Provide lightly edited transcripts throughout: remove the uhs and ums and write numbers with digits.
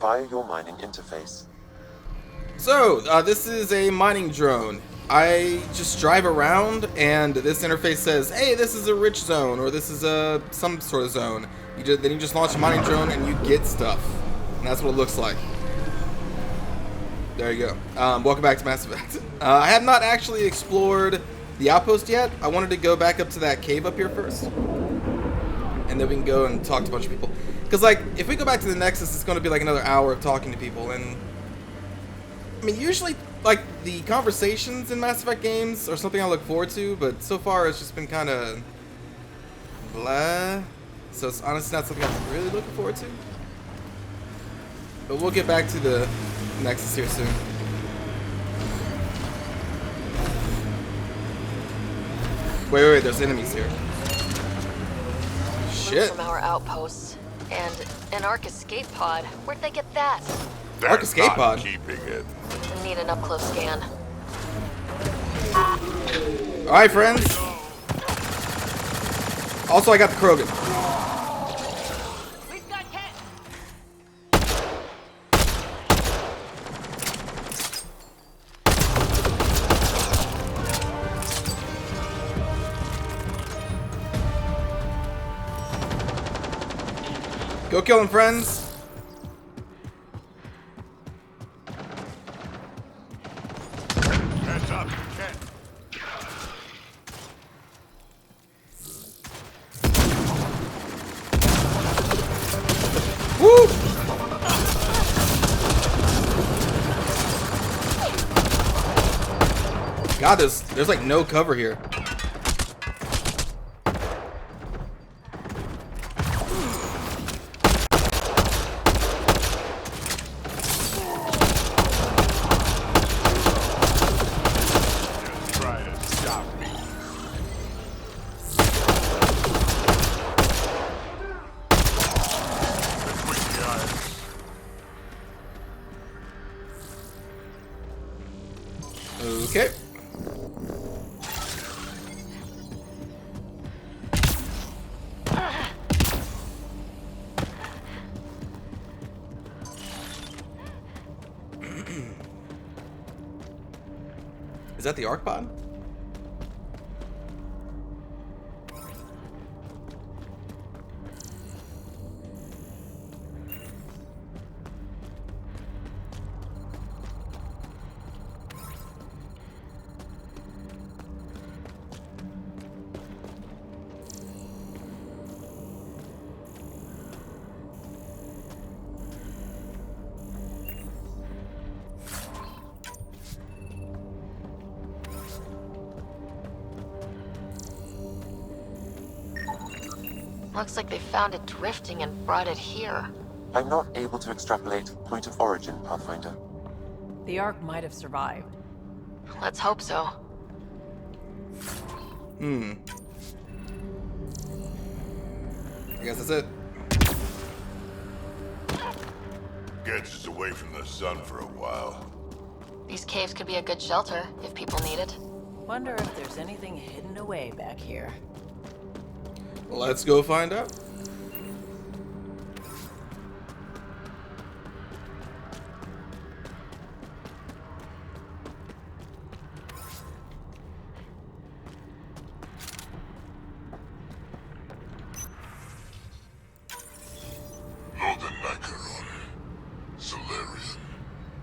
via your mining interface. So, this is a mining drone. I just drive around and this interface says, hey, this is a rich zone, or this is a some sort of zone. Then you just launch a mining drone and you get stuff. And that's what it looks like. There you go. Welcome back to Mass Effect. I have not actually explored the Outpost yet. I wanted to go back up to that cave up here first. And then we can go and talk to a bunch of people. Because, like, if we go back to the Nexus, it's going to be like another hour of talking to people. And, I mean, usually, like, the conversations in Mass Effect games are something I look forward to. But so far, it's just been kind of blah. So it's honestly not something I'm really looking forward to. But we'll get back to the Nexus here soon. Wait, there's enemies here. Shit. From our outposts and an Ark escape pod. Where'd they get that? Ark escape pod. Keeping it. Need an up-close scan. All right, friends. Also, I got the Krogan. We've got hit. Go kill him, friends. Heads up, Ken. Woo! God, there's like no cover here. Try to stop me. Between the eyes. Okay. Is that the Arc pod? Looks like they found it drifting and brought it here. I'm not able to extrapolate point of origin, Pathfinder. The Ark might have survived. Let's hope so. I guess that's it. Gets us away from the sun for a while. These caves could be a good shelter if people need it. Wonder if there's anything hidden away back here. Let's go find out.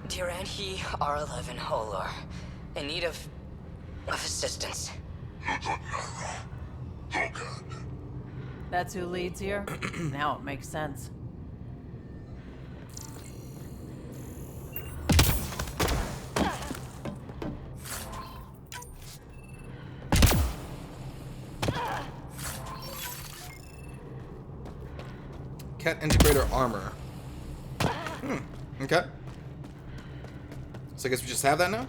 Dear He R11 Holor, in need of assistance. That's who leads here? Now it makes sense. Cat integrator armor. Okay. So I guess we just have that now?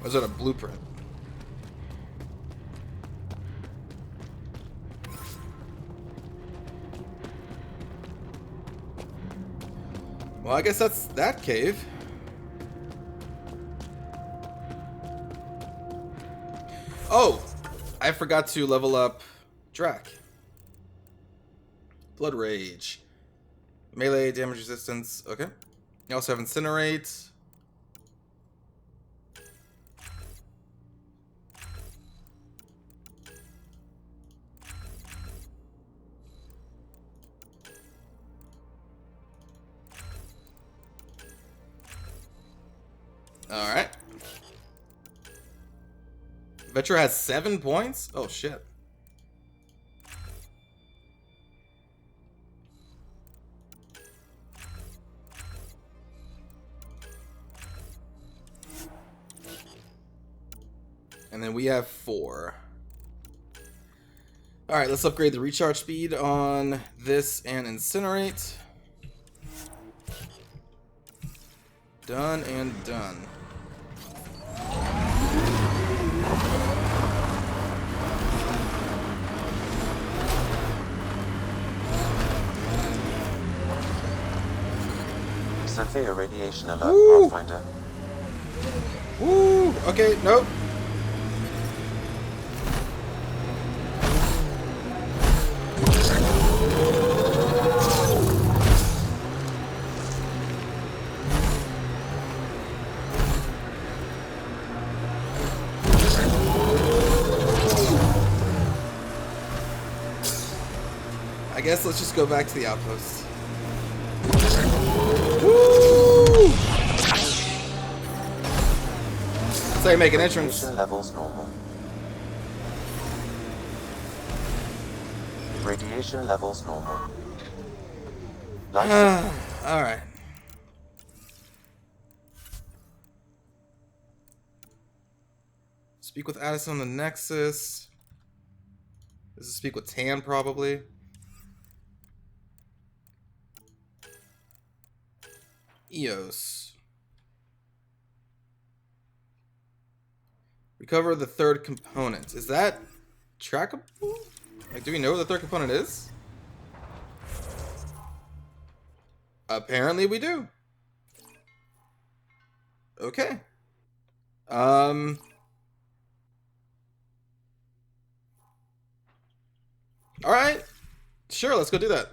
Or is that a blueprint? Well, I guess that's that cave. Oh! I forgot to level up Drack. Blood Rage. Melee damage resistance. Okay. You also have Incinerate. Alright. Vetra has 7 points? Oh shit. And then we have 4. Alright, let's upgrade the recharge speed on this and Incinerate. Done and done. Severe radiation alert, Woo! Pathfinder. Woo! Okay, nope. I guess let's just go back to the outpost. Woo! So you make an entrance. Radiation levels normal. Radiation levels normal. Life Alright. Speak with Addison on the Nexus. This is speak with Tan, probably. EOS. Recover the third component. Is that trackable? Like, do we know what the third component is? Apparently we do. Okay. Alright. Sure, let's go do that.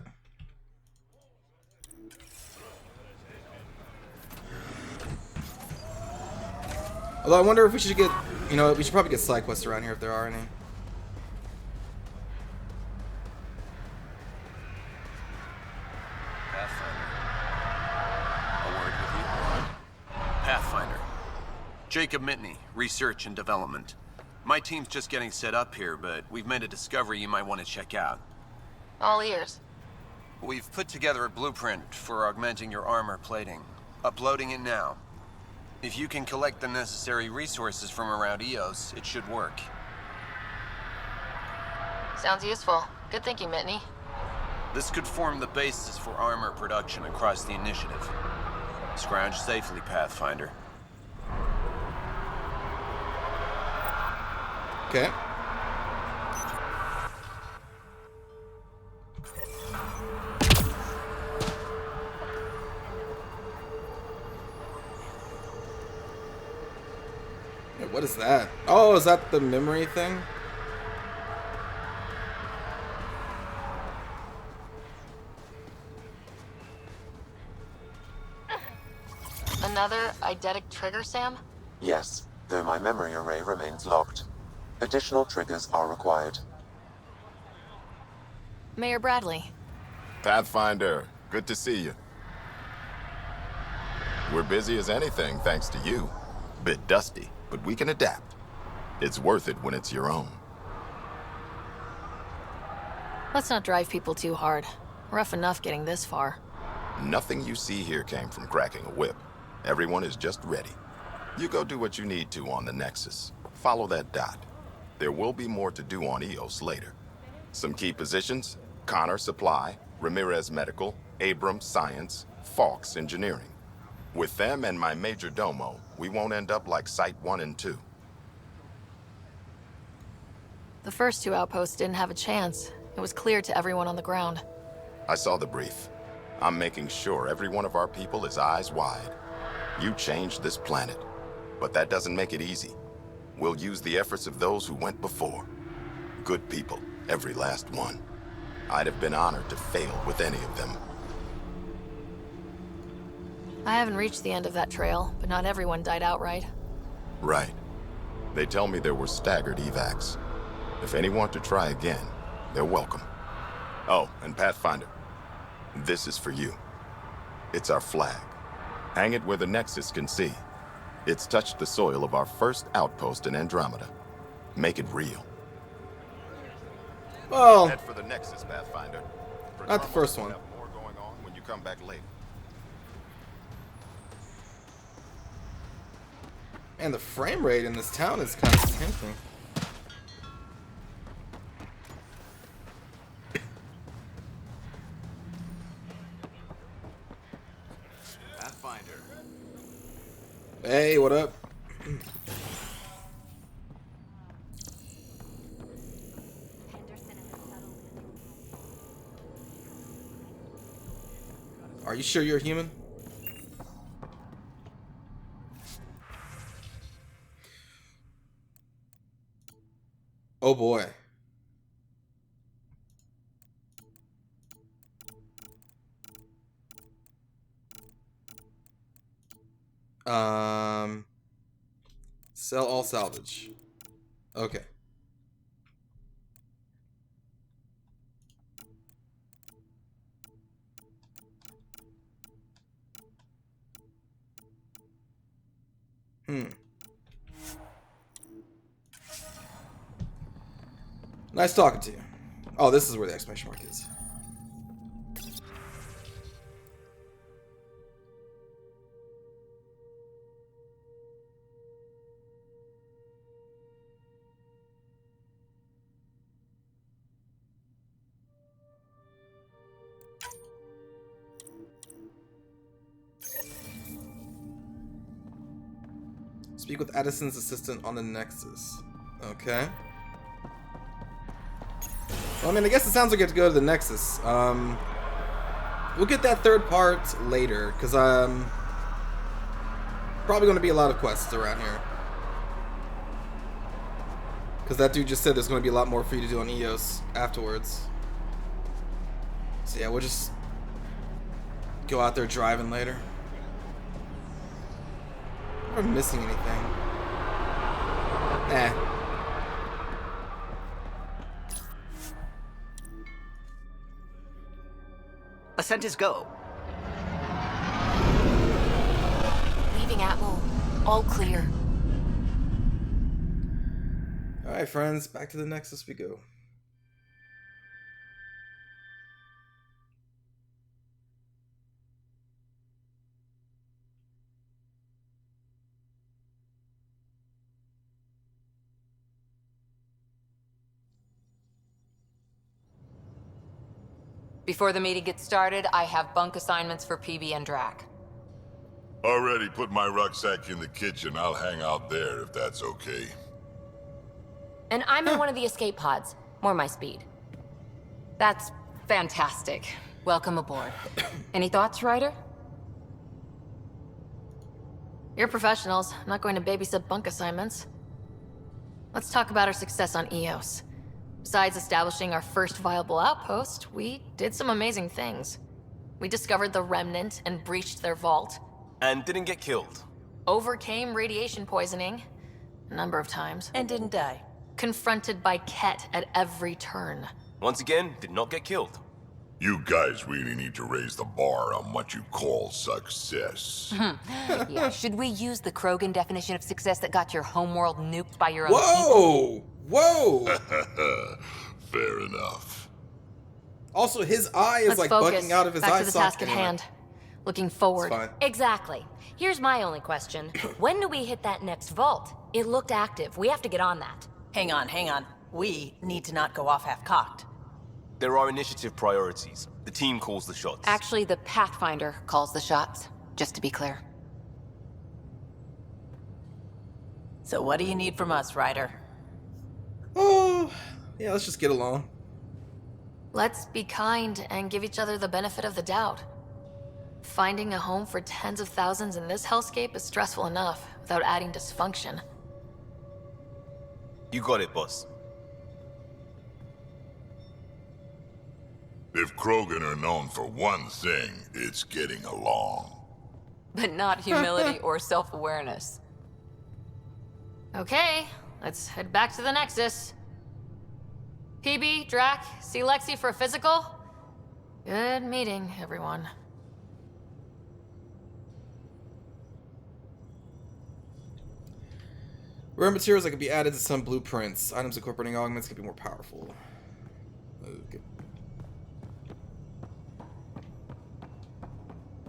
Although I wonder if we should get, you know, we should probably get side quests around here if there are any. Pathfinder. A word with you. Pathfinder. Jacob Mitney, Research and Development. My team's just getting set up here, but we've made a discovery you might want to check out. All ears. We've put together a blueprint for augmenting your armor plating. Uploading it now. If you can collect the necessary resources from around EOS, it should work. Sounds useful. Good thinking, Mitney. This could form the basis for armor production across the initiative. Scrounge safely, Pathfinder. Okay. What is that? Oh, is that the memory thing? Another eidetic trigger, Sam? Yes, though my memory array remains locked. Additional triggers are required. Mayor Bradley. Pathfinder, good to see you. We're busy as anything thanks to you. Bit dusty, but we can adapt. It's worth it when it's your own. Let's not drive people too hard. Rough enough getting this far. Nothing you see here came from cracking a whip. Everyone is just ready. You go do what you need to on the Nexus. Follow that dot. There will be more to do on EOS later. Some key positions: Connor Supply, Ramirez Medical, Abrams Science, Fawkes Engineering. With them and my major domo, we won't end up like Site 1 and 2. The first two outposts didn't have a chance. It was clear to everyone on the ground. I saw the brief. I'm making sure every one of our people is eyes wide. You changed this planet, but that doesn't make it easy. We'll use the efforts of those who went before. Good people, every last one. I'd have been honored to fail with any of them. I haven't reached the end of that trail, but not everyone died outright. Right. They tell me there were staggered evacs. If any want to try again, they're welcome. Oh, and Pathfinder, this is for you. It's our flag. Hang it where the Nexus can see. It's touched the soil of our first outpost in Andromeda. Make it real. Well, Head for the Nexus, Pathfinder. not the first one. Have more going on when you come back later. And the frame rate in this town is kind of tanking. Pathfinder. Hey, what up? Are you sure you're human? Oh boy. Sell all salvage. Okay. Nice talking to you. Oh, this is where the exclamation mark is. Speak with Addison's assistant on the Nexus. Okay. Well, I mean, I guess it sounds like I have to go to the Nexus. We'll get that third part later, because probably going to be a lot of quests around here. Because that dude just said there's going to be a lot more for you to do on EOS afterwards. So yeah, we'll just go out there driving later. Am I missing anything? Eh. Ascent is go. Leaving Atmo. All clear. Alright, friends, back to the Nexus we go. Before the meeting gets started, I have bunk assignments for Peebee and Drack. Already put my rucksack in the kitchen. I'll hang out there if that's okay. And I'm in one of the escape pods. More my speed. That's fantastic. Welcome aboard. Any thoughts, Ryder? You're professionals. I'm not going to babysit bunk assignments. Let's talk about our success on EOS. Besides establishing our first viable outpost, we did some amazing things. We discovered the Remnant and breached their vault. And didn't get killed. Overcame radiation poisoning a number of times. And didn't die. Confronted by Ket at every turn. Once again, did not get killed. You guys really need to raise the bar on what you call success. Yeah, should we use the Krogan definition of success that got your homeworld nuked by your own Whoa! Whoa! Fair enough. Also, his eye is Let's like focus. bugging out of his Back eye to the socket task at anyway. hand. Looking forward. It's fine. Exactly. Here's my only question. When do we hit that next vault? It looked active. We have to get on that. Hang on, hang on. We need to not go off half-cocked. There are initiative priorities. The team calls the shots. Actually, the Pathfinder calls the shots, just to be clear. So what do you need from us, Ryder? Oh, yeah, let's just get along. Let's be kind and give each other the benefit of the doubt. Finding a home for tens of thousands in this hellscape is stressful enough without adding dysfunction. You got it, boss. If Krogan are known for one thing, it's getting along. but not humility or self-awareness. Okay, let's head back to the Nexus. Peebee, Drack, see Lexi for a physical? Good meeting, everyone. Rare materials that could be added to some blueprints. Items incorporating augments can be more powerful. Okay.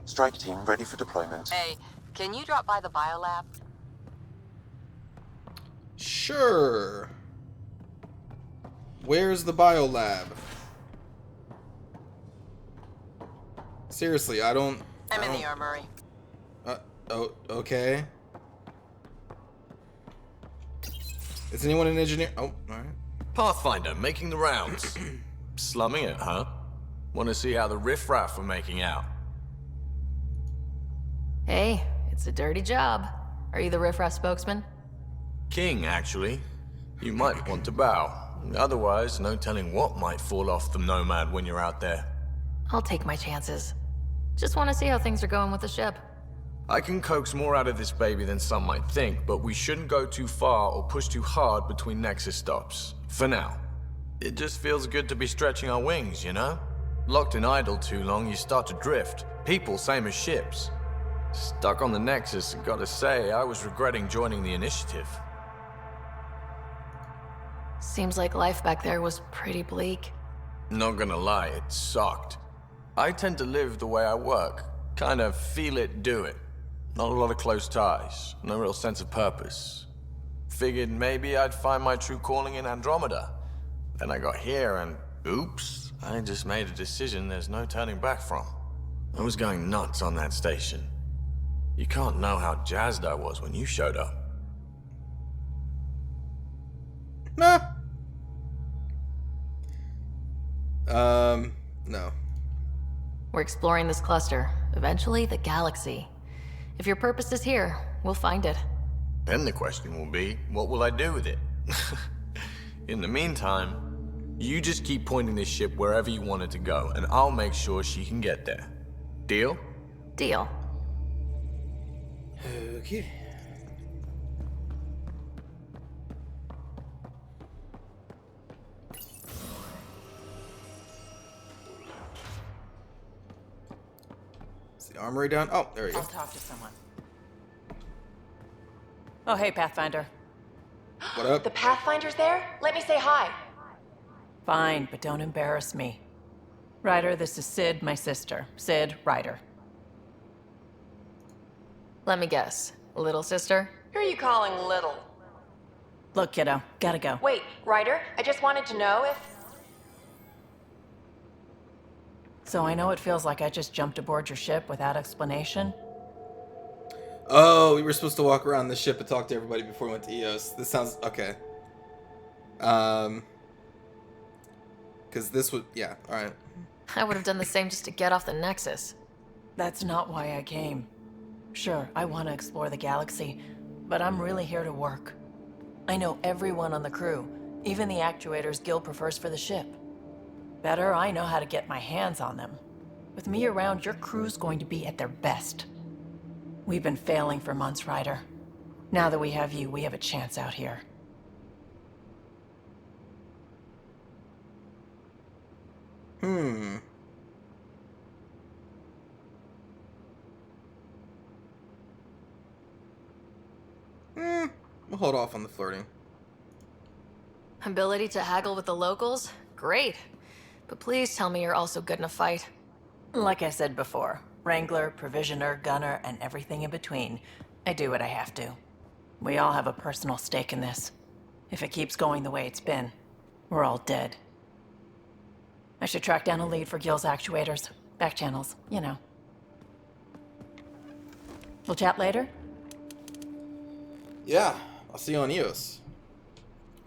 Strike team ready for deployment. Hey, can you drop by the biolab? Sure. Where's the biolab? Seriously, I don't... I'm in the armory. Oh, okay. Is anyone an engineer? Oh, alright. Pathfinder, making the rounds. Slumming it, huh? Want to see how the riffraff are making out? Hey, it's a dirty job. Are you the riffraff spokesman? King, actually. You might want to bow. Otherwise, no telling what might fall off the Nomad when you're out there. I'll take my chances. Just want to see how things are going with the ship. I can coax more out of this baby than some might think, but we shouldn't go too far or push too hard between Nexus stops. For now. It just feels good to be stretching our wings, you know? Locked in idle too long, you start to drift. People, same as ships. Stuck on the Nexus, gotta say, I was regretting joining the initiative. Seems like life back there was pretty bleak. Not gonna lie, it sucked. I tend to live the way I work. Kind of feel it, do it. Not a lot of close ties, no real sense of purpose. Figured maybe I'd find my true calling in Andromeda. Then I got here and, oops, I just made a decision there's no turning back from. I was going nuts on that station. You can't know how jazzed I was when you showed up. Nah. No. We're exploring this cluster, eventually the galaxy. If your purpose is here, we'll find it. Then the question will be, what will I do with it? In the meantime, you just keep pointing this ship wherever you want it to go, and I'll make sure she can get there. Deal? Deal. Okay. Is the armory down? Oh, there we go. I'll talk to someone. Oh, hey, Pathfinder. What up? The Pathfinder's there? Let me say hi. Fine, but don't embarrass me. Ryder, this is Sid, my sister. Sid, Ryder. Let me guess. Little sister? Who are you calling little? Look, kiddo, gotta go. Wait, Ryder, I just wanted to know if... So I know it feels like I just jumped aboard your ship without explanation. Oh, we were supposed to walk around the ship and talk to everybody before we went to EOS. This sounds okay. Because this would, yeah, all right. I would have done the same just to get off the Nexus. That's not why I came. Sure, I want to explore the galaxy, but I'm really here to work. I know everyone on the crew, even the actuators Gil prefers for the ship. Better, I know how to get my hands on them. With me around, your crew's going to be at their best. We've been failing for months, Ryder. Now that we have you, we have a chance out here. We'll hold off on the flirting. Ability to haggle with the locals? Great. But please tell me you're also good in a fight. Like I said before, Wrangler, Provisioner, Gunner, and everything in between. I do what I have to. We all have a personal stake in this. If it keeps going the way it's been, we're all dead. I should track down a lead for Gil's actuators. Back channels, you know. We'll chat later? Yeah, I'll see you on EOS.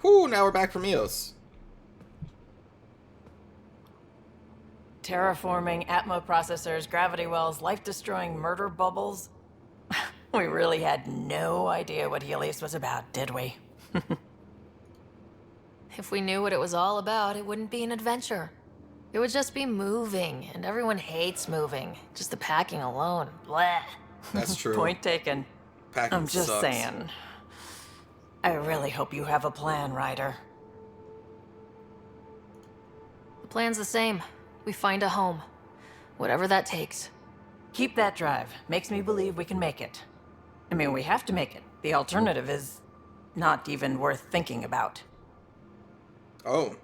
Whew, now we're back from EOS. Terraforming, Atmo processors, gravity wells, life-destroying murder bubbles. We really had no idea what Helios was about, did we? If we knew what it was all about, it wouldn't be an adventure. It would just be moving, and everyone hates moving. Just the packing alone. Bleh. That's true. Point taken. Packing I'm just sucks. saying. I really hope you have a plan, Ryder. The plan's the same. We find a home. Whatever that takes. Keep that drive. Makes me believe we can make it. I mean, we have to make it. The alternative is not even worth thinking about. Oh.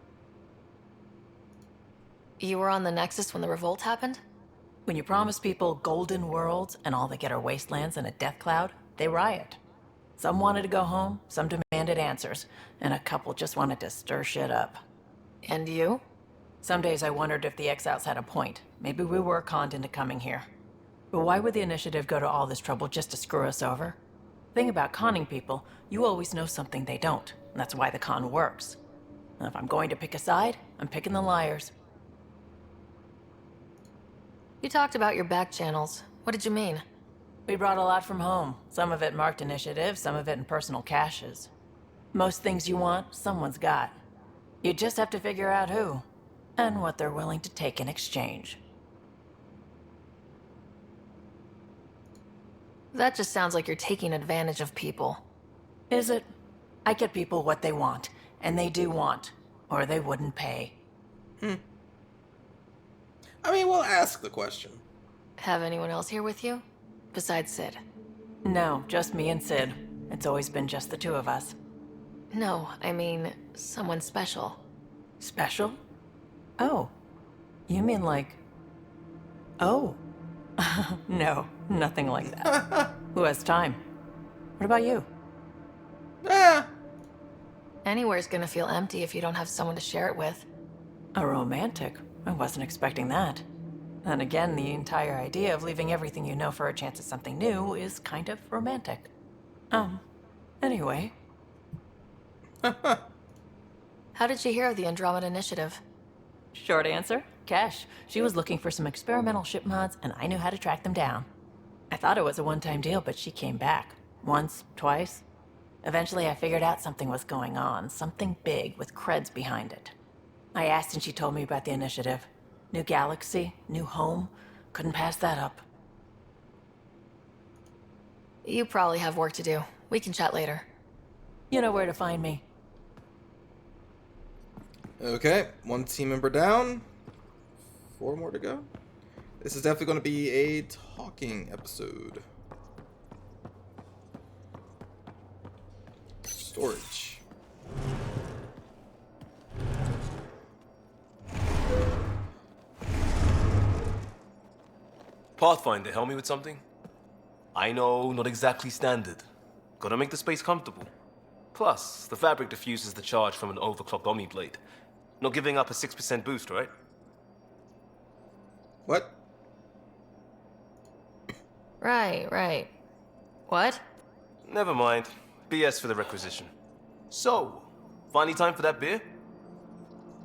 You were on the Nexus when the revolt happened? When you promise people golden worlds and all they get are wastelands and a death cloud, they riot. Some wanted to go home, some demanded answers, and a couple just wanted to stir shit up. And you? Some days I wondered if the exiles had a point. Maybe we were conned into coming here. But why would the initiative go to all this trouble just to screw us over? Thing about conning people, you always know something they don't, and that's why the con works. And if I'm going to pick a side, I'm picking the liars. You talked about your back channels. What did you mean? We brought a lot from home. Some of it marked initiative, some of it in personal caches. Most things you want, someone's got. You just have to figure out who, and what they're willing to take in exchange. That just sounds like you're taking advantage of people. Is it? I get people what they want, and they do want, or they wouldn't pay. I mean, we'll ask the question. Have anyone else here with you? Besides Sid? No, just me and Sid. It's always been just the two of us. No, I mean, someone special. Special? Oh. You mean like... Oh. No, nothing like that. Who has time? What about you? Anywhere's gonna feel empty if you don't have someone to share it with. A romantic? I wasn't expecting that. Then again, the entire idea of leaving everything you know for a chance at something new is kind of romantic. Anyway. How did you hear of the Andromeda initiative? Short answer, Cash. She was looking for some experimental ship mods, and I knew how to track them down. I thought it was a one-time deal, but she came back. Once, twice. Eventually, I figured out something was going on, something big with creds behind it. I asked and she told me about the initiative. New galaxy, new home. Couldn't pass that up. You probably have work to do. We can chat later. You know where to find me. Okay, one team member down. 4 more to go. This is definitely going to be a talking episode. Storage. Pathfinder, help me with something? I know, not exactly standard. Gotta make the space comfortable. Plus, the fabric diffuses the charge from an overclocked Omni Blade. Not giving up a 6% boost, right? What? Right. What? Never mind. BS for the requisition. So, finally time for that beer?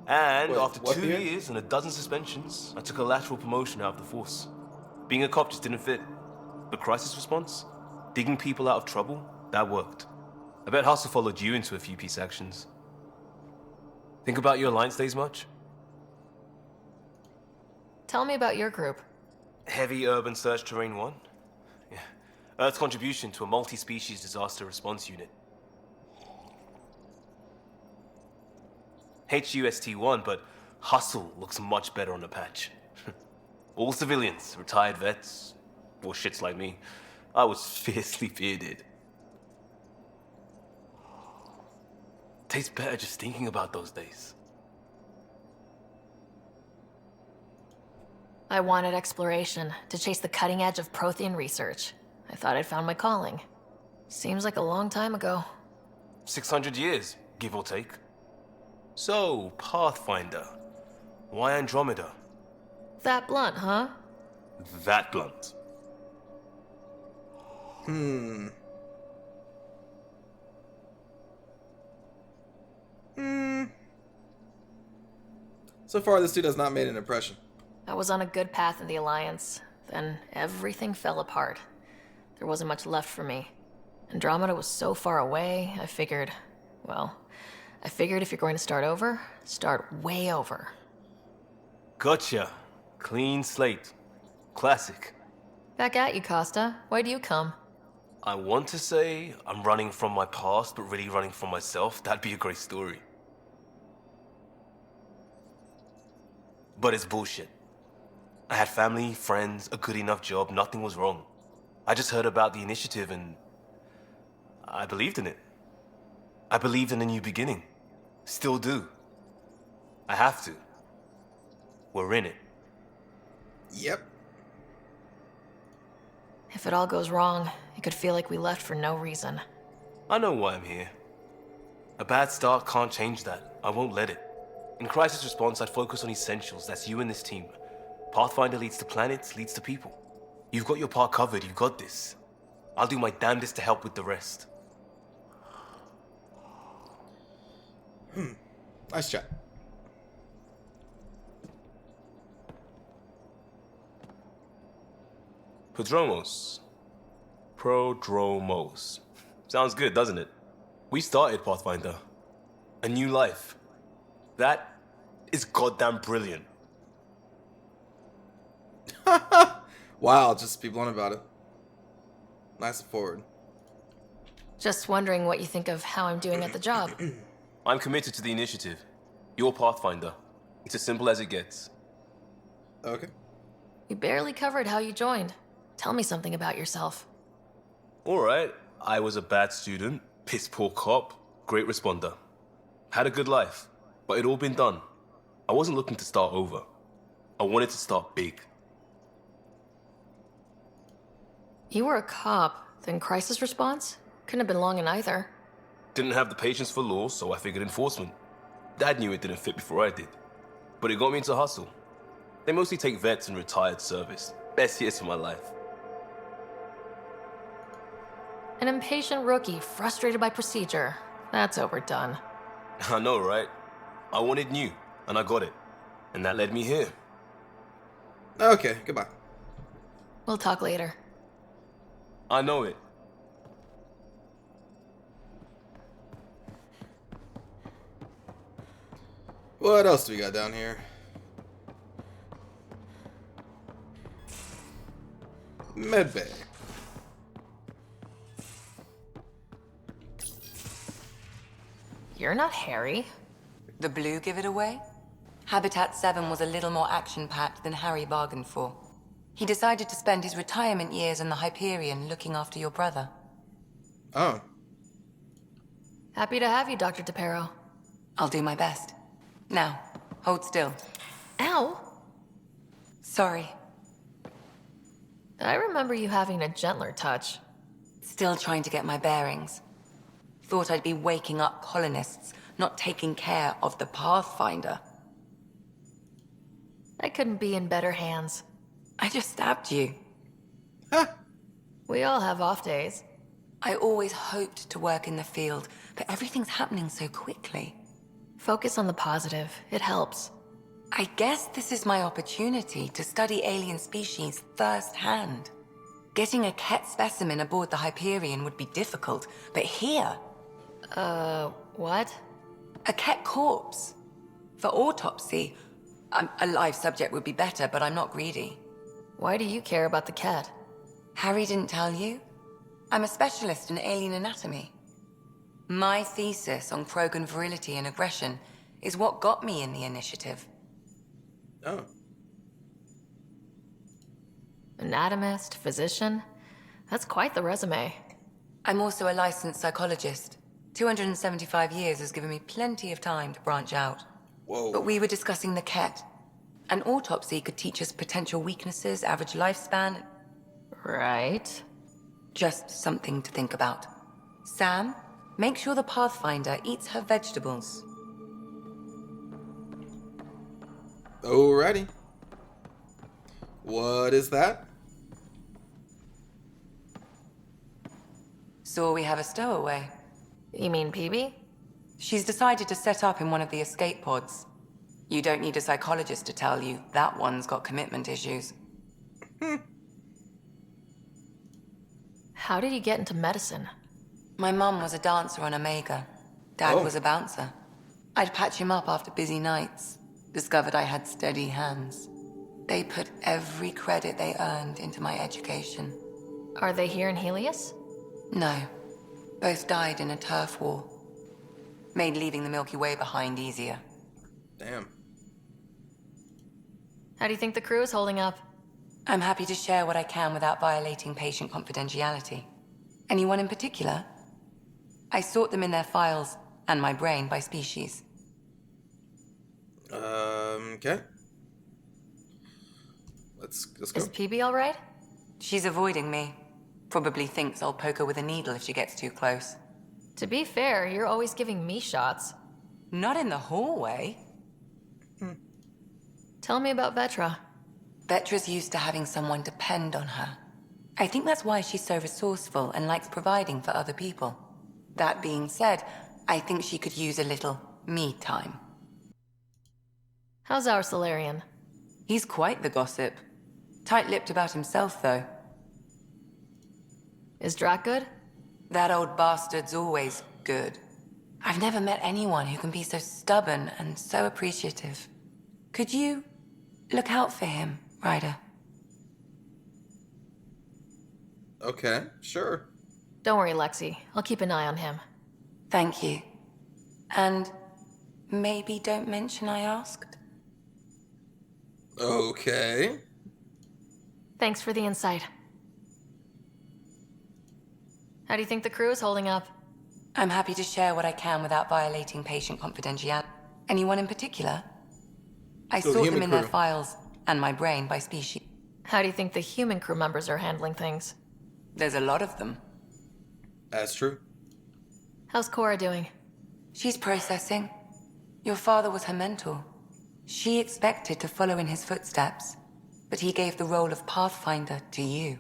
And Wait, after what 2 beer? years and a dozen suspensions, I took a lateral promotion out of the force. Being a cop just didn't fit. But crisis response? Digging people out of trouble? That worked. I bet Hustle followed you into a few peace actions. Think about your Alliance days much? Tell me about your group. Heavy Urban Search Terrain 1? Yeah. Earth's contribution to a multi-species disaster response unit. HUST-1, but Hustle looks much better on the patch. All civilians, retired vets, or shits like me. I was fiercely bearded. Tastes better just thinking about those days. I wanted exploration, to chase the cutting edge of Prothean research. I thought I'd found my calling. Seems like a long time ago. 600 years, give or take. So, Pathfinder. Why Andromeda? That blunt, huh? That blunt. So far, this dude has not made an impression. I was on a good path in the Alliance. Then everything fell apart. There wasn't much left for me. Andromeda was so far away, I figured if you're going to start over, start way over. Gotcha. Clean slate. Classic. Back at you, Costa. Why'd you come? I want to say I'm running from my past, but really running from myself. That'd be a great story. But it's bullshit. I had family, friends, a good enough job, nothing was wrong. I just heard about the initiative and I believed in it. I believed in a new beginning. Still do. I have to. We're in it. Yep. If it all goes wrong, it could feel like we left for no reason. I know why I'm here. A bad start can't change that. I won't let it. In crisis response, I'd focus on essentials. That's you and this team. Pathfinder leads to planets, leads to people. You've got your part covered, you've got this. I'll do my damnedest to help with the rest. Nice chat. Prodromos. Sounds good, doesn't it? We started Pathfinder. A new life. That is goddamn brilliant. Wow, just be blunt about it. Nice and forward. Just wondering what you think of how I'm doing at the job. I'm committed to the initiative. You're Pathfinder. It's as simple as it gets. Okay. You barely covered how you joined. Tell me something about yourself. Alright, I was a bad student, piss poor cop, great responder. Had a good life, but it all been done. I wasn't looking to start over. I wanted to start big. You were a cop, then crisis response? Couldn't have been long in either. Didn't have the patience for law, so I figured enforcement. Dad knew it didn't fit before I did. But it got me into hustle. They mostly take vets and retired service. Best years of my life. An impatient rookie, frustrated by procedure. That's overdone. I know, right? I wanted new, and I got it. And that led me here. Okay, goodbye. We'll talk later. I know it. What else do we got down here? Medbay. You're not Harry. The blue give it away? Habitat 7 was a little more action-packed than Harry bargained for. He decided to spend his retirement years in the Hyperion looking after your brother. Oh. Happy to have you, Dr. DePero. I'll do my best. Now, hold still. Ow! Sorry. I remember you having a gentler touch. Still trying to get my bearings. Thought I'd be waking up colonists, not taking care of the Pathfinder. I couldn't be in better hands. I just stabbed you. We all have off days. I always hoped to work in the field, but everything's happening so quickly. Focus on the positive. It helps. I guess this is my opportunity to study alien species firsthand. Getting a Ket specimen aboard the Hyperion would be difficult, but here... What? A Ket corpse. For autopsy, a live subject would be better, but I'm not greedy. Why do you care about the cat? Harry didn't tell you? I'm a specialist in alien anatomy. My thesis on Krogan virility and aggression is what got me in the initiative. Oh. Anatomist, physician? That's quite the resume. I'm also a licensed psychologist. 275 years has given me plenty of time to branch out. Whoa. But we were discussing the Ket. An autopsy could teach us potential weaknesses, average lifespan. Right. Just something to think about. Sam, make sure the Pathfinder eats her vegetables. Alrighty. What is that? Saw we have a stowaway. You mean Peebee? She's decided to set up in one of the escape pods. You don't need a psychologist to tell you that one's got commitment issues. How did you get into medicine? My mum was a dancer on Omega. Dad Oh. was a bouncer. I'd patch him up after busy nights. Discovered I had steady hands. They put every credit they earned into my education. Are they here in Helios? No. Both died in a turf war. Made leaving the Milky Way behind easier. Damn. How do you think the crew is holding up? I'm happy to share what I can without violating patient confidentiality. Anyone in particular? I sort them in their files and my brain by species. Okay. Let's go. Is Peebee all right? She's avoiding me. Probably thinks I'll poke her with a needle if she gets too close. To be fair, you're always giving me shots. Not in the hallway. Tell me about Vetra. Vetra's used to having someone depend on her. I think that's why she's so resourceful and likes providing for other people. That being said, I think she could use a little me time. How's our Solarian? He's quite the gossip. Tight-lipped about himself, though. Is Drack good? That old bastard's always good. I've never met anyone who can be so stubborn and so appreciative. Could you look out for him, Ryder? Okay, sure. Don't worry, Lexi. I'll keep an eye on him. Thank you. And maybe don't mention I asked? Okay. Thanks for the insight. How do you think the crew is holding up? I'm happy to share what I can without violating patient confidentiality. Anyone in particular? I So the sort them human in their crew. files and my brain by species. How do you think the human crew members are handling things? There's a lot of them. That's true. How's Cora doing? She's processing. Your father was her mentor. She expected to follow in his footsteps, but he gave the role of Pathfinder to you.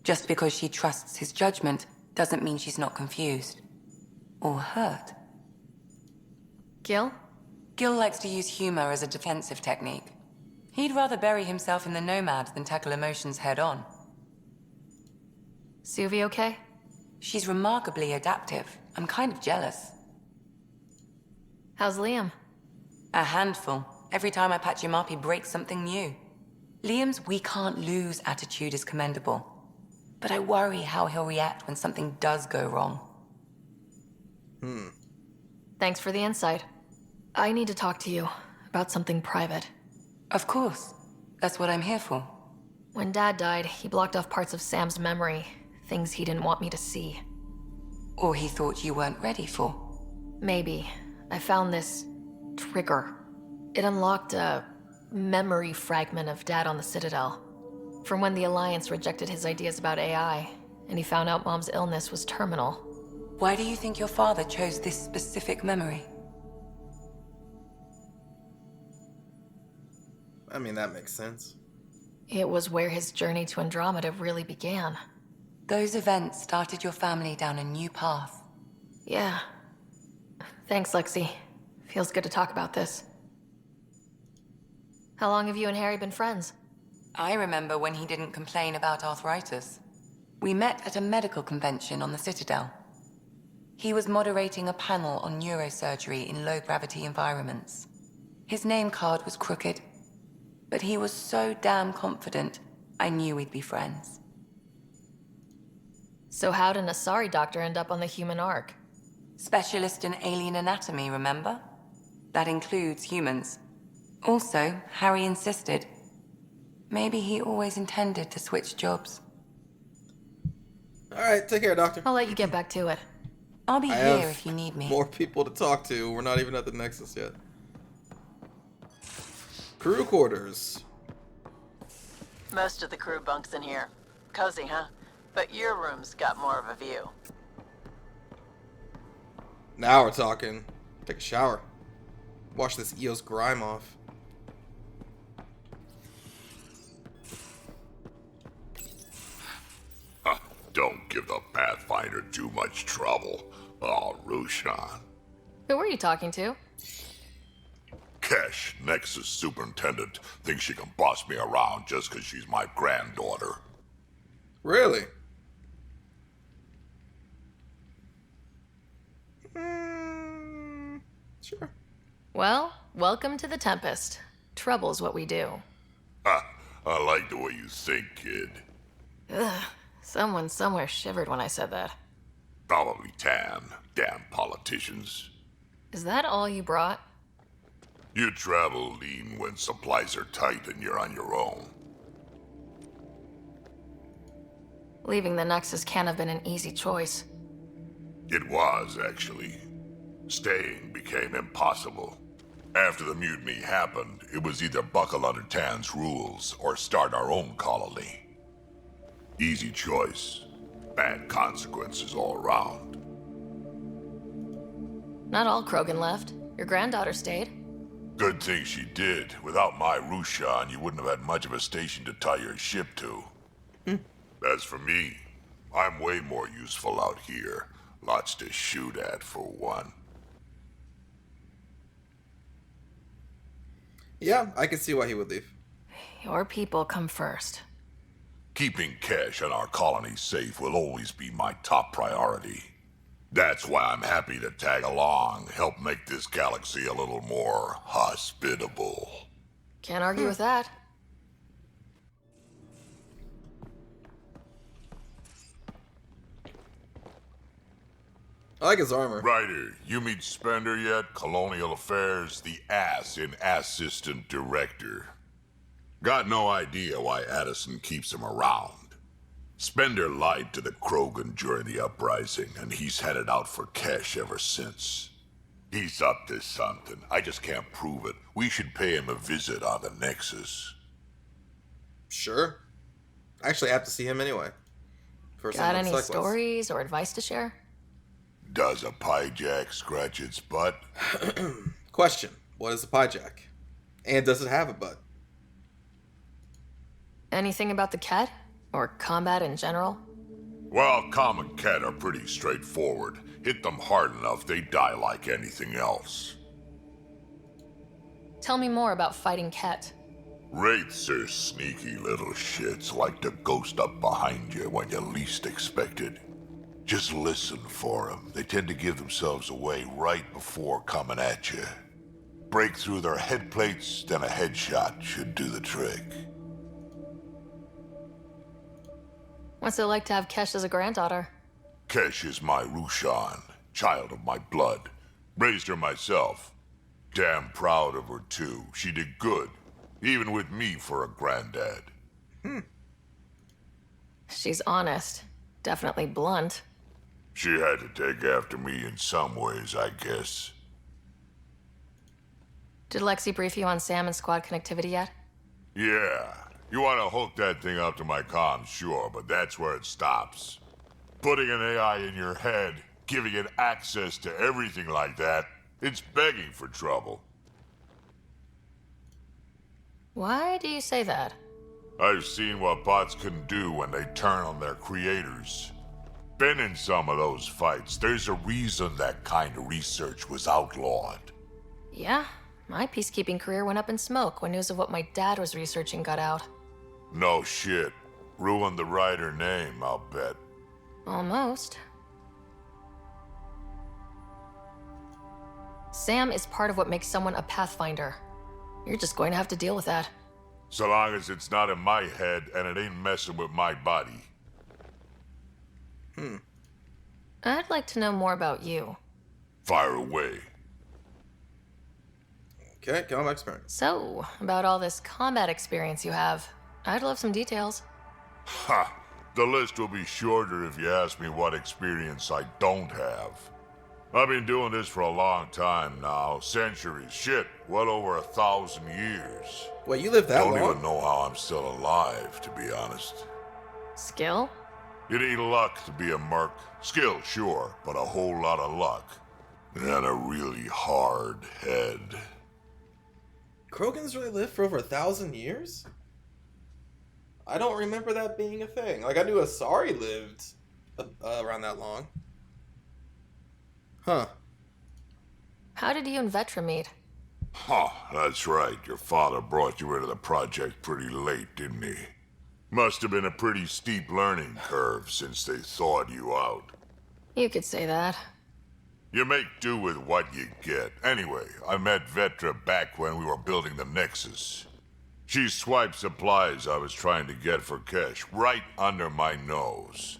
Just because she trusts his judgment doesn't mean she's not confused. Or hurt. Gil? Gil likes to use humor as a defensive technique. He'd rather bury himself in the Nomad than tackle emotions head-on. Suvi okay? She's remarkably adaptive. I'm kind of jealous. How's Liam? A handful. Every time I patch him up, he breaks something new. Liam's we can't lose attitude is commendable. But I worry how he'll react when something does go wrong. Thanks for the insight. I need to talk to you about something private. Of course. That's what I'm here for. When Dad died, he blocked off parts of Sam's memory, things he didn't want me to see. Or he thought you weren't ready for. Maybe. I found this trigger. It unlocked a memory fragment of Dad on the Citadel. From when the Alliance rejected his ideas about AI, and he found out Mom's illness was terminal. Why do you think your father chose this specific memory? I mean, that makes sense. It was where his journey to Andromeda really began. Those events started your family down a new path. Yeah. Thanks, Lexi. Feels good to talk about this. How long have you and Harry been friends? I remember when he didn't complain about arthritis. We met at a medical convention on the Citadel. He was moderating a panel on neurosurgery in low-gravity environments. His name card was crooked, but he was so damn confident, I knew we'd be friends. So how'd an Asari doctor end up on the human ark? Specialist in alien anatomy, remember? That includes humans. Also, Harry insisted. Maybe he always intended to switch jobs. Alright, take care, Doctor. I'll let you get back to it. I'll be I here have if you need me. more people to talk to. We're not even at the Nexus yet. Crew quarters. Most of the crew bunks in here. Cozy, huh? But your room's got more of a view. Now we're talking. Take a shower. Wash this EOS grime off. Don't give the Pathfinder too much trouble. Oh, Rushan. Who were you talking to? Kesh, Nexus superintendent, thinks she can boss me around just 'cause she's my granddaughter. Really? Sure. Well, welcome to the Tempest. Trouble's what we do. I like the way you think, kid. Ugh. Someone somewhere shivered when I said that. Probably Tan. Damn politicians. Is that all you brought? You travel lean when supplies are tight and you're on your own. Leaving the Nexus can't have been an easy choice. It was, actually. Staying became impossible. After the mutiny happened, it was either buckle under Tan's rules or start our own colony. Easy choice. Bad consequences all around. Not all Krogan left. Your granddaughter stayed. Good thing she did. Without my Rushan, you wouldn't have had much of a station to tie your ship to. As for me, I'm way more useful out here. Lots to shoot at, for one. Yeah, I can see why he would leave. Your people come first. Keeping Kesh and our colony safe will always be my top priority. That's why I'm happy to tag along, help make this galaxy a little more hospitable. Can't argue with that. I like his armor. Ryder, you meet Spender yet? Colonial Affairs, the ass in Assistant Director. Got no idea why Addison keeps him around. Spender lied to the Krogan during the uprising, and he's headed out for Kesh ever since. He's up to something. I just can't prove it. We should pay him a visit on the Nexus. Sure. Actually, I have to see him anyway. Got any stories or advice to share? Does a piejack scratch its butt? Question. What is a piejack? And does it have a butt? Anything about the Ket? Or combat in general? Well, common Ket are pretty straightforward. Hit them hard enough, they die like anything else. Tell me more about fighting Ket. Wraiths are sneaky little shits, like to ghost up behind you when you least expect it. Just listen for them. They tend to give themselves away right before coming at you. Break through their head plates, then a headshot should do the trick. What's it like to have Kesh as a granddaughter? Kesh is my Rushan, child of my blood. Raised her myself. Damn proud of her too. She did good, even with me for a granddad. She's honest. Definitely blunt. She had to take after me in some ways, I guess. Did Lexi brief you on Sam and squad connectivity yet? Yeah. You want to hook that thing up to my comms, sure, but that's where it stops. Putting an AI in your head, giving it access to everything like that, it's begging for trouble. Why do you say that? I've seen what bots can do when they turn on their creators. Been in some of those fights. There's a reason that kind of research was outlawed. Yeah, my peacekeeping career went up in smoke when news of what my dad was researching got out. No shit. Ruined the writer name, I'll bet. Almost. Sam is part of what makes someone a Pathfinder. You're just going to have to deal with that. So long as it's not in my head and it ain't messing with my body. I'd like to know more about you. Fire away. Okay, combat experience. So, about all this combat experience you have, I'd love some details. Ha! The list will be shorter if you ask me what experience I don't have. I've been doing this for a long time now. Centuries. Shit, well over 1,000 years. Wait, you lived that long? Don't even know how I'm still alive, to be honest. Skill? It ain't luck to be a merc. Skill, sure, but a whole lot of luck. And a really hard head. Krogans really lived for over 1,000 years? I don't remember that being a thing. Like, I knew Asari lived around that long. Huh. How did you and Vetra meet? Huh, that's right. Your father brought you into the project pretty late, didn't he? Must have been a pretty steep learning curve since they thawed you out. You could say that. You make do with what you get. Anyway, I met Vetra back when we were building the Nexus. She swiped supplies I was trying to get for cash right under my nose.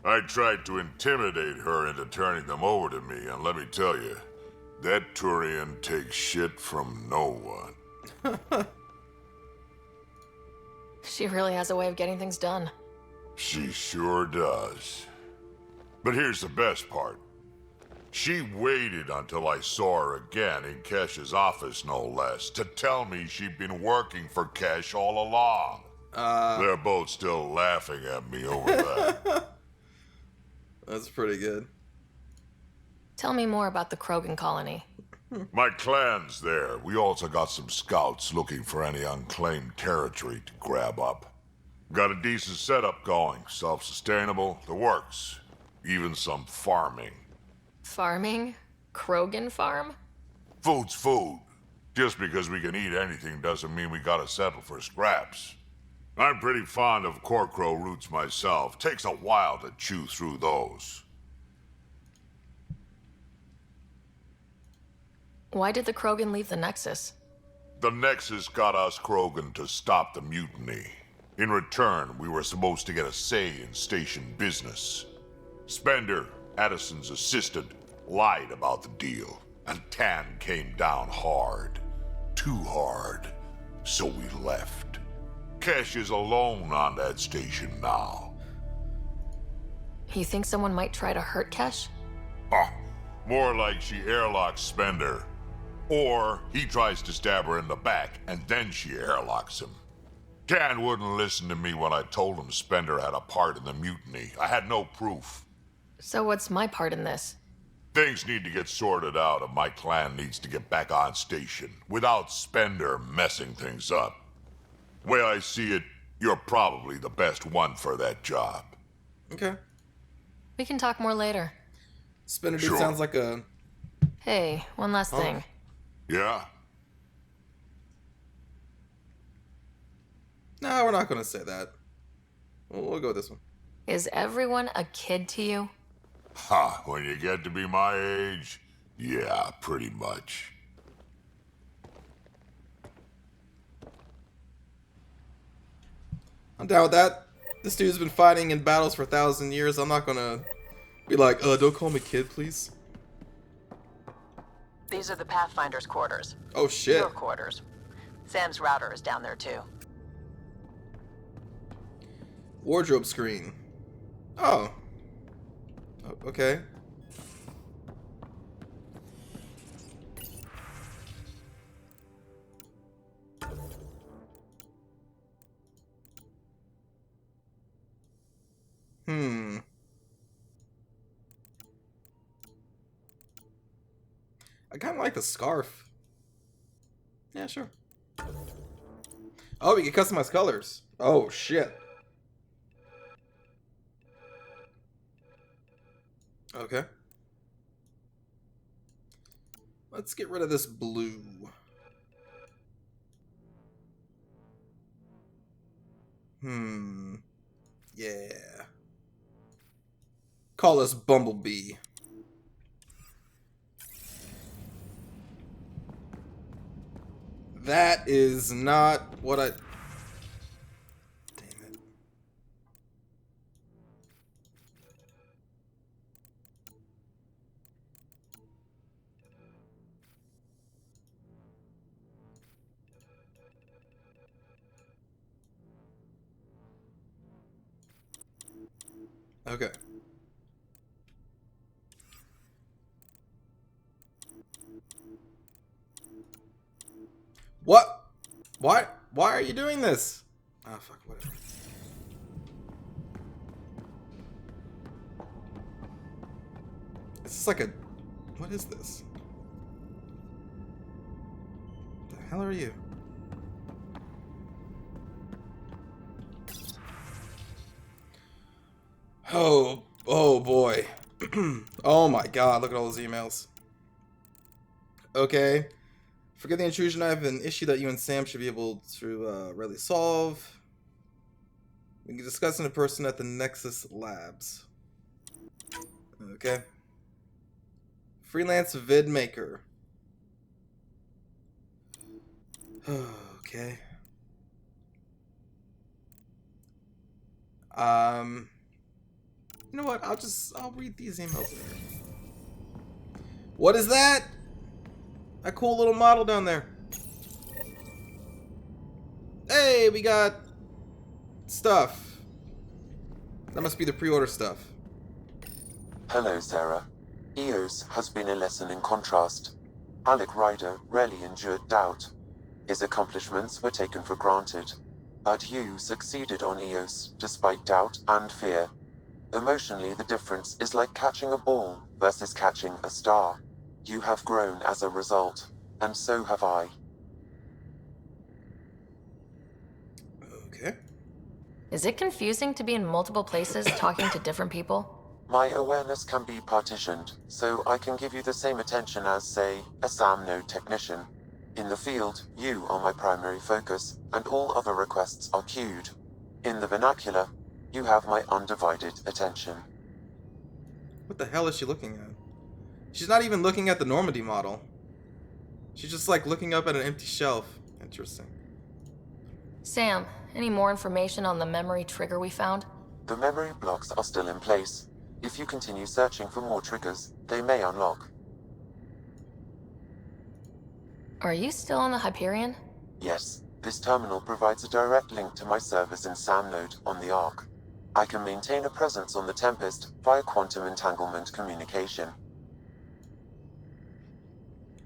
I tried to intimidate her into turning them over to me, and let me tell you, that Turian takes shit from no one. She really has a way of getting things done. She sure does. But here's the best part. She waited until I saw her again in Kesh's office, no less, to tell me she'd been working for Kesh all along. They're both still laughing at me over that. That's pretty good. Tell me more about the Krogan colony. My clan's there. We also got some scouts looking for any unclaimed territory to grab up. Got a decent setup going, self-sustainable, the works. Even some farming. Farming? Krogan farm? Food's food. Just because we can eat anything doesn't mean we gotta settle for scraps. I'm pretty fond of Corcrow roots myself. Takes a while to chew through those. Why did the Krogan leave the Nexus? The Nexus got us Krogan to stop the mutiny. In return, we were supposed to get a say in station business. Spender, Addison's assistant, lied about the deal, and Tan came down hard. Too hard. So we left. Kesh is alone on that station now. You think someone might try to hurt Kesh? More like she airlocks Spender. Or he tries to stab her in the back, and then she airlocks him. Tan wouldn't listen to me when I told him Spender had a part in the mutiny. I had no proof. So what's my part in this? Things need to get sorted out, and my clan needs to get back on station, without Spender messing things up. Way I see it, you're probably the best one for that job. Okay. We can talk more later. Spinner dude Sure. sounds like a... Hey, one last thing. Yeah? No, we're not going to say that. We'll go with this one. Is everyone a kid to you? Ha, when you get to be my age, yeah, pretty much. I'm down with that. This dude's been fighting in battles for 1,000 years. I'm not going to be like, don't call me kid, please. These are the Pathfinder's quarters. Oh, shit. Your quarters. Sam's router is down there, too. Wardrobe screen. Oh. Okay. I kind of like the scarf. Yeah, sure. Oh, we can customize colors. Oh, shit. Okay. Let's get rid of this blue. Yeah. Call us Bumblebee. That is not what I... Damn it. Okay. What? Why are you doing this? Ah, fuck, whatever. It's just like a... What is this? What the hell are you? Oh boy. Oh my god, look at all those emails. Okay. Forget the intrusion. I have an issue that you and Sam should be able to readily solve. We can discuss in person at the Nexus Labs. Okay. Freelance vid maker. Okay. You know what? I'll read these emails later. What is that? A cool little model down there. Hey, we got stuff. That must be the pre-order stuff. Hello, Sarah. EOS has been a lesson in contrast. Alec Ryder rarely endured doubt. His accomplishments were taken for granted. But you succeeded on EOS, despite doubt and fear. Emotionally, the difference is like catching a ball versus catching a star. You have grown as a result, and so have I. Okay. Is it confusing to be in multiple places talking to different people? My awareness can be partitioned, so I can give you the same attention as, say, a SAM node technician. In the field, you are my primary focus, and all other requests are queued. In the vernacular, you have my undivided attention. What the hell is she looking at? She's not even looking at the Normandy model. She's just like looking up at an empty shelf. Interesting. Sam, any more information on the memory trigger we found? The memory blocks are still in place. If you continue searching for more triggers, they may unlock. Are you still on the Hyperion? Yes, this terminal provides a direct link to my servers in SAM node on the Ark. I can maintain a presence on the Tempest via quantum entanglement communication.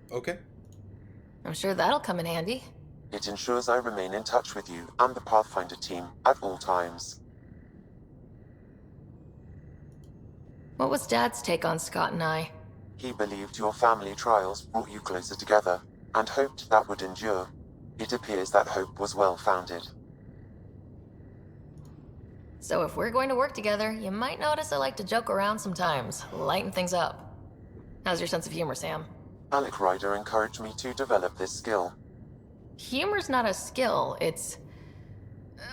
Okay. I'm sure that'll come in handy. It ensures I remain in touch with you and the Pathfinder team at all times. What was Dad's take on Scott and I? He believed your family trials brought you closer together, and hoped that would endure. It appears that hope was well-founded. So if we're going to work together, you might notice I like to joke around sometimes, lighten things up. How's your sense of humor, Sam? Alec Ryder encouraged me to develop this skill. Humor's not a skill, it's...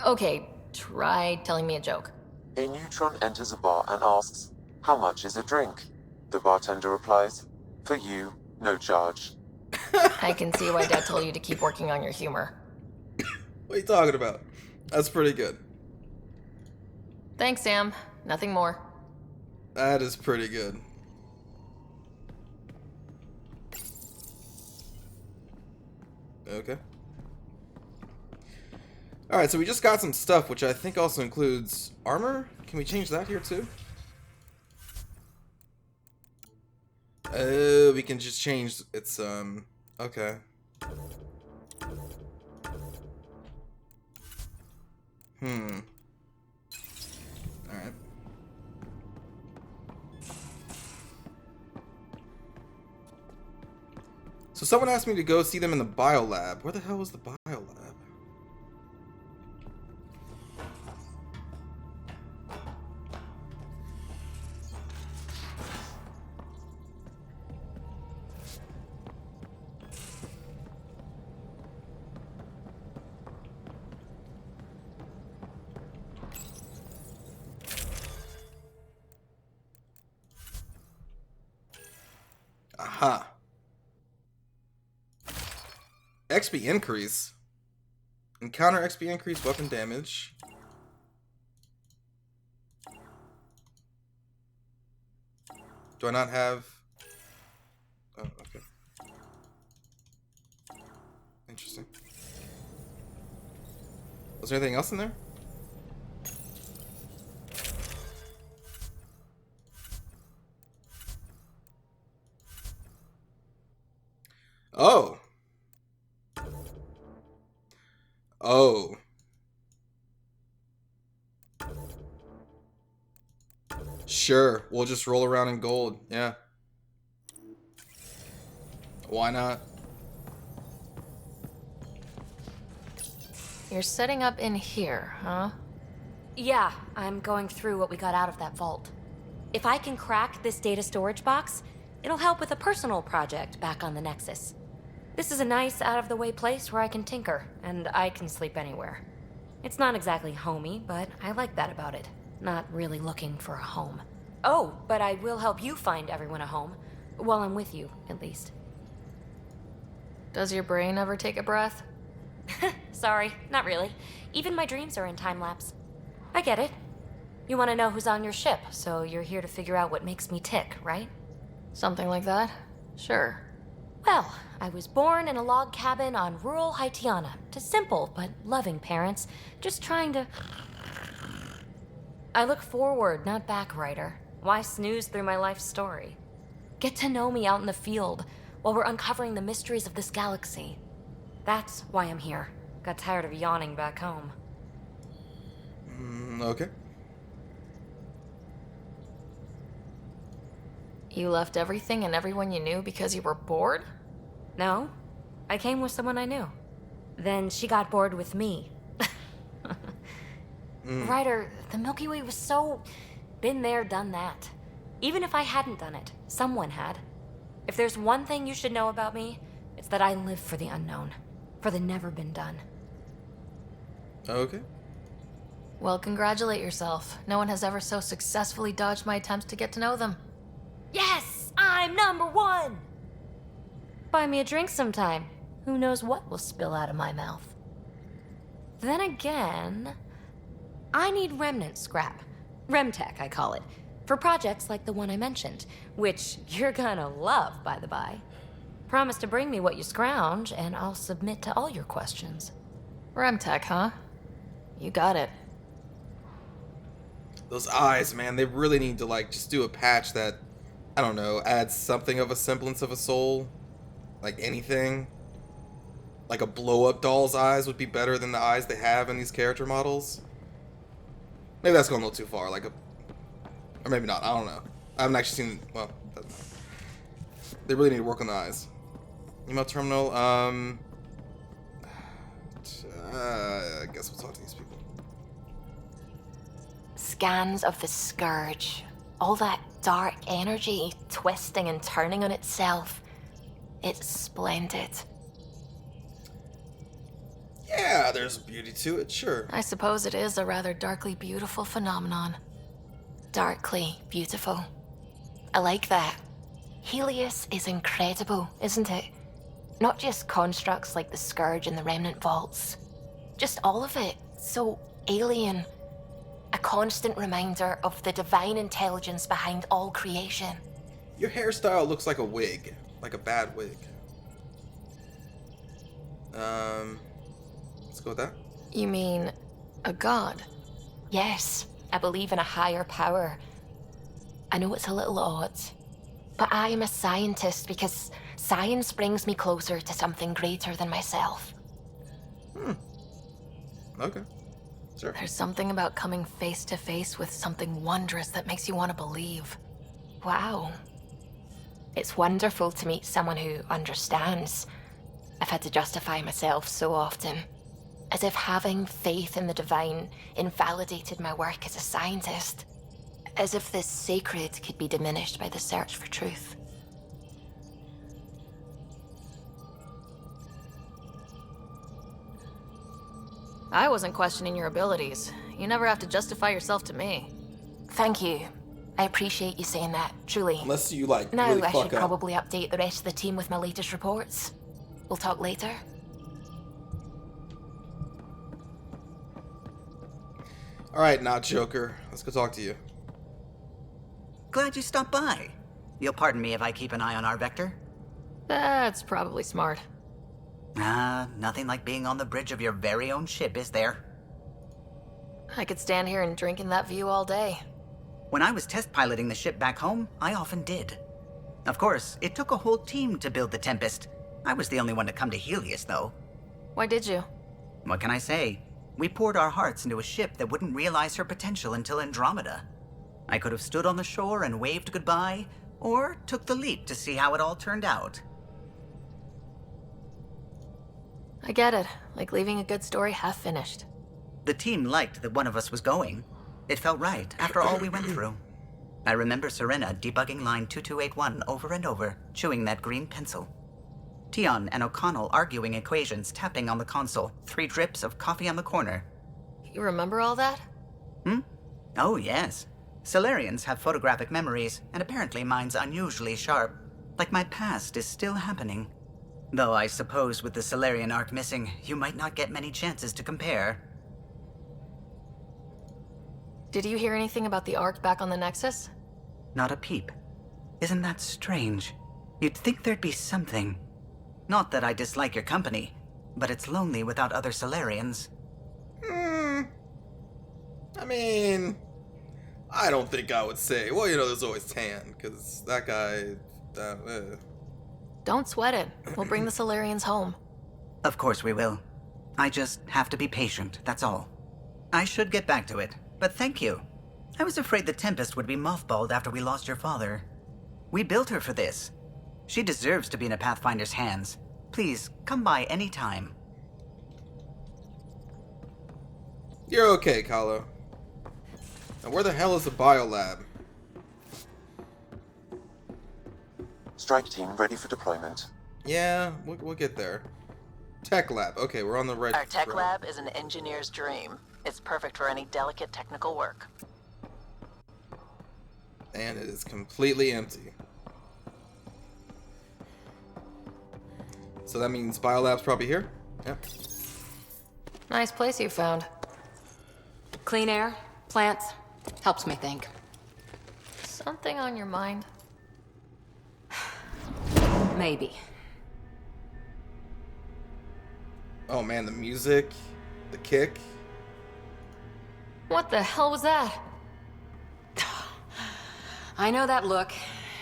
Okay, try telling me a joke. A neutron enters a bar and asks, "How much is a drink?" The bartender replies, "For you, no charge." I can see why Dad told you to keep working on your humor. What are you talking about? That's pretty good. Thanks, Sam. Nothing more. That is pretty good. Okay. Alright, so we just got some stuff, which I think also includes armor. Can we change that here too? We can just change its, okay. Alright. So someone asked me to go see them in the biolab. Where the hell was the biolab? Aha. XP increase. Encounter XP increase, weapon damage. Do I not have... Oh, okay. Interesting. Was there anything else in there? Oh. Oh. Sure, we'll just roll around in gold. Yeah. Why not? You're setting up in here, huh? Yeah, I'm going through what we got out of that vault. If I can crack this data storage box, it'll help with a personal project back on the Nexus. This is a nice, out-of-the-way place where I can tinker, and I can sleep anywhere. It's not exactly homey, but I like that about it. Not really looking for a home. Oh, but I will help you find everyone a home. While I'm with you, at least. Does your brain ever take a breath? Sorry, not really. Even my dreams are in time-lapse. I get it. You want to know who's on your ship, so you're here to figure out what makes me tick, right? Something like that? Sure. Well, I was born in a log cabin on rural Haitiana to simple but loving parents, just trying to... I look forward, not back, Ryder. Why snooze through my life story? Get to know me out in the field while we're uncovering the mysteries of this galaxy. That's why I'm here. Got tired of yawning back home. Okay. You left everything and everyone you knew because you were bored? No, I came with someone I knew. Then she got bored with me. Ryder, the Milky Way was so... been there, done that. Even if I hadn't done it, someone had. If there's one thing you should know about me, it's that I live for the unknown. For the never been done. Okay. Well, congratulate yourself. No one has ever so successfully dodged my attempts to get to know them. Yes! I'm #1! Buy me a drink sometime. Who knows what will spill out of my mouth. Then again... I need remnant scrap. Remtech, I call it. For projects like the one I mentioned. Which you're gonna love, by the by. Promise to bring me what you scrounge, and I'll submit to all your questions. Remtech, huh? You got it. Those eyes, man, they really need to, like, just do a patch that, I don't know, adds something of a semblance of a soul. Like anything. Like a blow-up doll's eyes would be better than the eyes they have in these character models. Maybe that's going a little too far, like a... Or maybe not, I don't know. I haven't actually seen... Well, they really need to work on the eyes. Email terminal, I guess we'll talk to these people. Scans of the Scourge. All that dark energy twisting and turning on itself. It's splendid. Yeah, there's beauty to it, sure. I suppose it is a rather darkly beautiful phenomenon. Darkly beautiful. I like that. Helios is incredible, isn't it? Not just constructs like the Scourge and the Remnant Vaults. Just all of it. So alien. A constant reminder of the divine intelligence behind all creation. Your hairstyle looks like a wig. Like a bad wig. Let's go with that. You mean a god? Yes, I believe in a higher power. I know it's a little odd, but I am a scientist because science brings me closer to something greater than myself. Okay. Sure. There's something about coming face to face with something wondrous that makes you want to believe. Wow. It's wonderful to meet someone who understands. I've had to justify myself so often. As if having faith in the divine invalidated my work as a scientist. As if the sacred could be diminished by the search for truth. I wasn't questioning your abilities. You never have to justify yourself to me. Thank you. I appreciate you saying that, truly. Unless you, like, Now really I fuck should up. probably update the rest of the team with my latest reports. We'll talk later. Alright, not Joker. Let's go talk to you. Glad you stopped by. You'll pardon me if I keep an eye on our vector? That's probably smart. Nothing like being on the bridge of your very own ship, is there? I could stand here and drink in that view all day. When I was test piloting the ship back home, I often did. Of course, it took a whole team to build the Tempest. I was the only one to come to Helios, though. Why did you? What can I say? We poured our hearts into a ship that wouldn't realize her potential until Andromeda. I could have stood on the shore and waved goodbye, or took the leap to see how it all turned out. I get it. Like leaving a good story half finished. The team liked that one of us was going. It felt right after all we went through. I remember Serena debugging line 2281 over and over, chewing that green pencil. Tion and O'Connell arguing equations, tapping on the console, 3 drips of coffee on the corner. You remember all that? Oh, yes. Solarians have photographic memories, and apparently mine's unusually sharp. Like my past is still happening. Though I suppose with the Solarian arc missing, you might not get many chances to compare. Did you hear anything about the Ark back on the Nexus? Not a peep. Isn't that strange? You'd think there'd be something. Not that I dislike your company, but it's lonely without other Solarians. I mean, I don't think I would say. Well, there's always Tan, because that guy. Don't sweat it. We'll bring the Solarians home. Of course we will. I just have to be patient, that's all. I should get back to it, but thank you. I was afraid the Tempest would be mothballed after we lost your father. We built her for this. She deserves to be in a Pathfinder's hands. Please, come by any time. You're okay, Kahlo. Now, where the hell is the biolab? Strike team ready for deployment. Yeah, we'll get there. Tech lab. Okay, we're on the right Our tech track. lab is an engineer's dream. It's perfect for any delicate technical work. And it is completely empty. So that means biolab's probably here? Yep. Nice place you found. Clean air, plants, helps me think. Something on your mind? Maybe. Oh man, the music, the kick. What the hell was that? I know that look.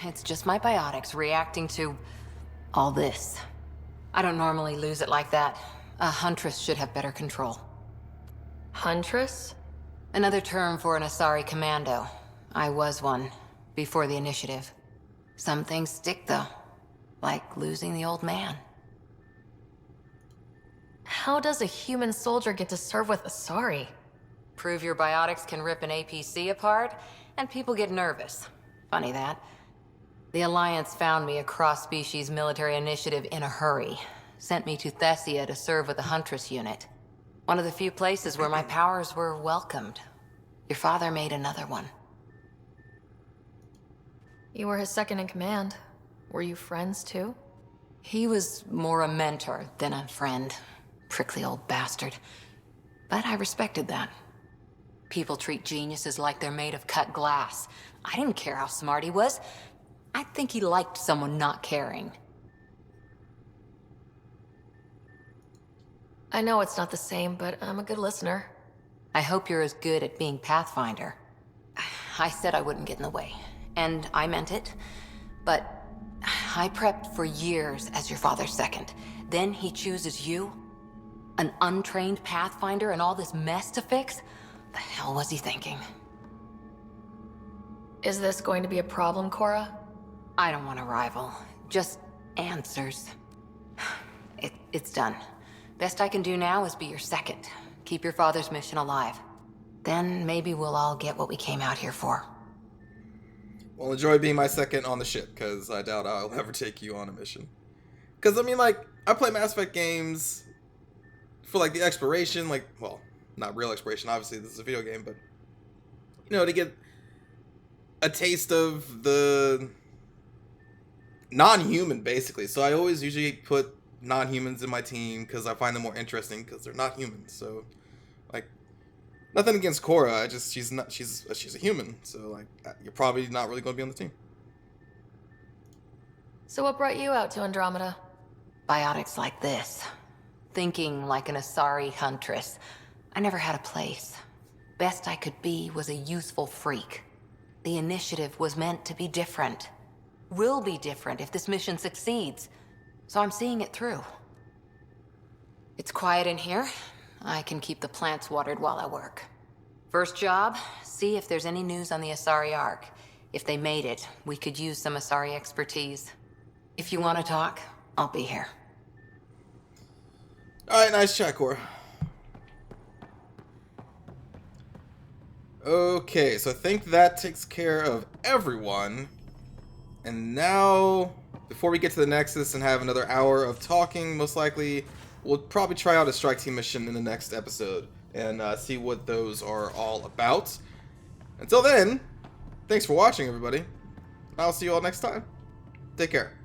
It's just my biotics reacting to all this. I don't normally lose it like that. A huntress should have better control. Huntress? Another term for an Asari commando. I was one, before the initiative. Some things stick though, like losing the old man. How does a human soldier get to serve with Asari? Prove your biotics can rip an APC apart, and people get nervous. Funny that. The Alliance found me a cross-species military initiative in a hurry. Sent me to Thessia to serve with the Huntress unit. One of the few places where my powers were welcomed. Your father made another one. You were his second in command. Were you friends too? He was more a mentor than a friend. Prickly old bastard. But I respected that. People treat geniuses like they're made of cut glass. I didn't care how smart he was. I think he liked someone not caring. I know it's not the same, but I'm a good listener. I hope you're as good at being Pathfinder. I said I wouldn't get in the way, and I meant it. But I prepped for years as your father's second. Then he chooses you? An untrained Pathfinder and all this mess to fix? The hell was he thinking? Is this going to be a problem, Cora? I don't want a rival. Just answers. It's done. Best I can do now is be your second. Keep your father's mission alive. Then maybe we'll all get what we came out here for. Well, enjoy being my second on the ship, because I doubt I'll ever take you on a mission. Because, I mean, like, I play Mass Effect games for, like, the exploration, like, well, not real exploration, obviously, this is a video game, but, to get a taste of the non-human, basically. So I always usually put non-humans in my team because I find them more interesting because they're not humans. So, like, nothing against Cora. She's a human. So, like, you're probably not really going to be on the team. So what brought you out to Andromeda? Biotics like this. Thinking like an Asari huntress. I never had a place. Best I could be was a useful freak. The initiative was meant to be different. Will be different if this mission succeeds. So I'm seeing it through. It's quiet in here. I can keep the plants watered while I work. First job, see if there's any news on the Asari Ark. If they made it, we could use some Asari expertise. If you want to talk, I'll be here. Alright, nice chat, Cora. Okay, so I think that takes care of everyone. And now, before we get to the Nexus and have another hour of talking, most likely, we'll probably try out a strike team mission in the next episode and see what those are all about. Until then, thanks for watching, everybody. I'll see you all next time. Take care.